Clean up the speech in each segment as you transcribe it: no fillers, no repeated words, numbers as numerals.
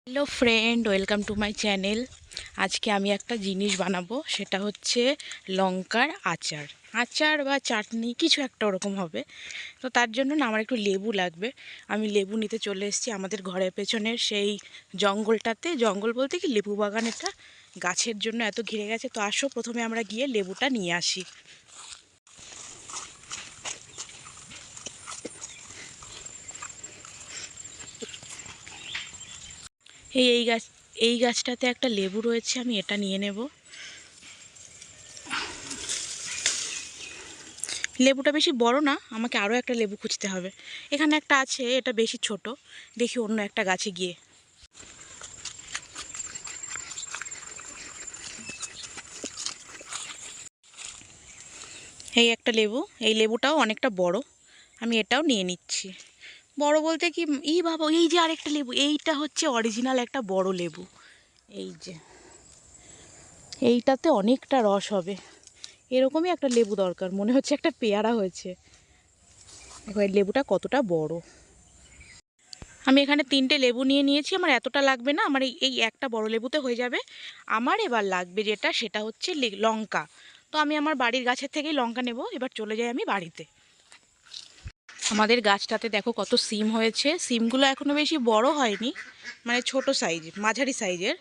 Hello friend, welcome to my channel. আজকে আমি একটা জিনিস বানাবো, সেটা হচ্ছে লঙ্কার আচার। আচার বা চাটনি কিছু একটা ওরকম হবে। তো তার জন্য না আমার একটু লেবু লাগবে। আমি লেবু নিতে চলে এসেছি আমাদের ঘরের পেছনের সেই জঙ্গলটাতে। জঙ্গল বলতে কি, লেবু বাগান এটা। গাছের জন্য এত ঘিরে গেছে। তো আসো প্রথমে আমরা গিয়ে লেবুটা নিয়ে আসি। এই গাছটাতে একটা লেবু রয়েছে, আমি এটা নিয়ে নেব। লেবুটা বেশি বড় না, আমাকে আরও একটা লেবু খুঁজতে হবে। এখানে একটা আছে, এটা বেশি ছোট। দেখি অন্য একটা গাছে গিয়ে। এই একটা লেবু, এই লেবুটাও অনেকটা বড়। আমি এটাও নিয়ে নিচ্ছি। বড় বলতে কি, এই বাবা, এই যে আরেকটা লেবু, এইটা হচ্ছে অরিজিনাল একটা বড় লেবু। এই যে এইটাতে অনেকটা রস হবে। এরকমই একটা লেবু দরকার, মনে হচ্ছে একটা পেয়ারা হয়েছে। দেখো এই লেবুটা কতটা বড়। আমি এখানে 3টে লেবু নিয়ে নিয়েছি। আমার এতটা লাগবে না, আমার এই একটা বড় লেবুতে হয়ে যাবে। আমার এবার লাগবে যেটা, সেটা হচ্ছে লঙ্কা। তো আমি আমার বাড়ির গাছের থেকেই লঙ্কা নেব। এবার চলে যাই আমি বাড়িতে। আমাদের গাছটাতে দেখো কত সিম হয়েছে। সিমগুলো এখনও বেশি বড় হয়নি, মানে ছোট সাইজের, মাঝারি সাইজের।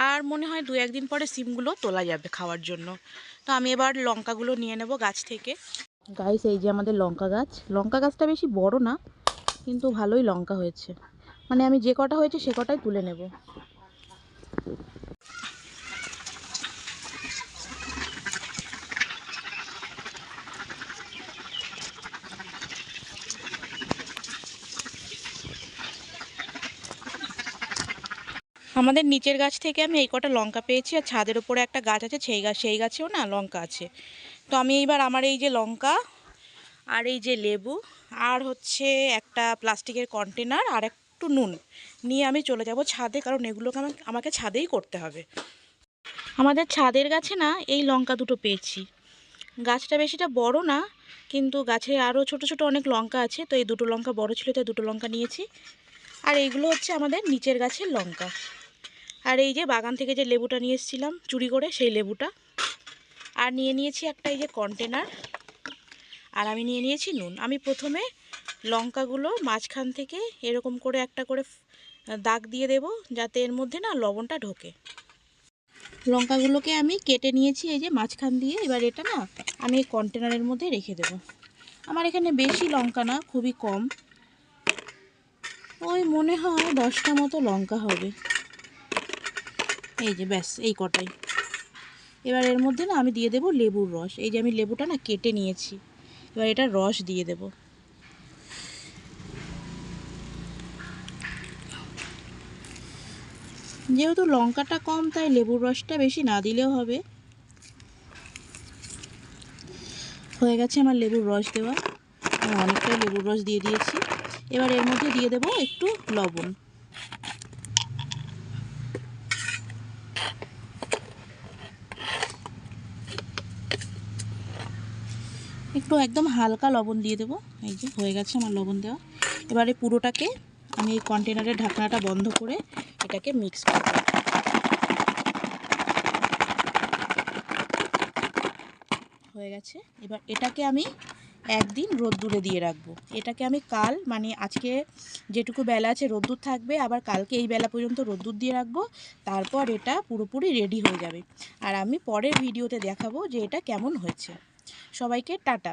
আর মনে হয় 2-1 দিন পরে সিমগুলো তোলা যাবে খাওয়ার জন্য। তো আমি এবার লঙ্কাগুলো নিয়ে নেব গাছ থেকে। গাইস, এই যে আমাদের লঙ্কা গাছ। লঙ্কা গাছটা বেশি বড় না, কিন্তু ভালোই লঙ্কা হয়েছে। মানে আমি যে কটা হয়েছে সে কটাই তুলে নেব। আমাদের নিচের গাছ থেকে আমি এই কটা লঙ্কা পেয়েছি, আর ছাদের ওপরে একটা গাছ আছে, সেই গাছেও না লঙ্কা আছে। তো আমি এইবার আমার এই যে লঙ্কা, আর এই যে লেবু, আর হচ্ছে একটা প্লাস্টিকের কন্টেনার, আর একটু নুন নিয়ে আমি চলে যাব ছাদে, কারণ এগুলোকে আমাকে ছাদেই করতে হবে। আমাদের ছাদের গাছে না এই লঙ্কা দুটো পেয়েছি। গাছটা বেশিটা বড় না, কিন্তু গাছে আরও ছোট ছোট অনেক লঙ্কা আছে। তো এই দুটো লঙ্কা বড় ছিল, তাই দুটো লঙ্কা নিয়েছি। আর এইগুলো হচ্ছে আমাদের নিচের গাছের লঙ্কা। আর এই যে বাগান থেকে যে লেবুটা নিয়ে এসেছিলাম চুরি করে, সেই লেবুটা। আর নিয়ে নিয়েছি একটা এই যে কন্টেনার। আর আমি নিয়ে নিয়েছি নুন। আমি প্রথমে লঙ্কাগুলো মাঝখান থেকে এরকম করে একটা করে দাগ দিয়ে দেব, যাতে এর মধ্যে না লবণটা ঢোকে। লঙ্কাগুলোকে আমি কেটে নিয়েছি এই যে মাঝখান দিয়ে। এবার এটা না আমি এই কন্টেনারের মধ্যে রেখে দেব। আমার এখানে বেশি লঙ্কা না, খুবই কম। ওই মনে হয় 10টা মতো লঙ্কা হবে। এই যে ব্যাস, এই কটাই। এবার এর মধ্যে না আমি দিয়ে দেব লেবুর রস। এই যে আমি লেবুটা না কেটে নিয়েছি, এবার এটা রস দিয়ে দেব। যেহেতু লঙ্কাটা কম, তাই লেবুর রসটা বেশি না দিলেও হবে। হয়ে গেছে আমার লেবুর রস দেওয়া। আমি অনেকটাই লেবুর রস দিয়ে দিয়েছি। এবার এর মধ্যে দিয়ে দেব একটু লবণ। একটু একদম হালকা লবণ দিয়ে দেবো। এই যে হয়ে গেছে আমার লবণ দেওয়া। এবারে পুরোটাকে আমি এই কন্টেনারের ঢাকনাটা বন্ধ করে এটাকে মিক্স করব। হয়ে গেছে। এবার এটাকে আমি একদিন রোদ্দুরে দিয়ে রাখবো। এটাকে আমি কাল, মানে আজকে যেটুকু বেলা আছে রোদ্দুর থাকবে, আবার কালকে এই বেলা পর্যন্ত রোদ্দুর দিয়ে রাখবো। তারপর এটা পুরোপুরি রেডি হয়ে যাবে। আর আমি পরের ভিডিওতে দেখাবো যে এটা কেমন হয়েছে। সবাইকে টাটা।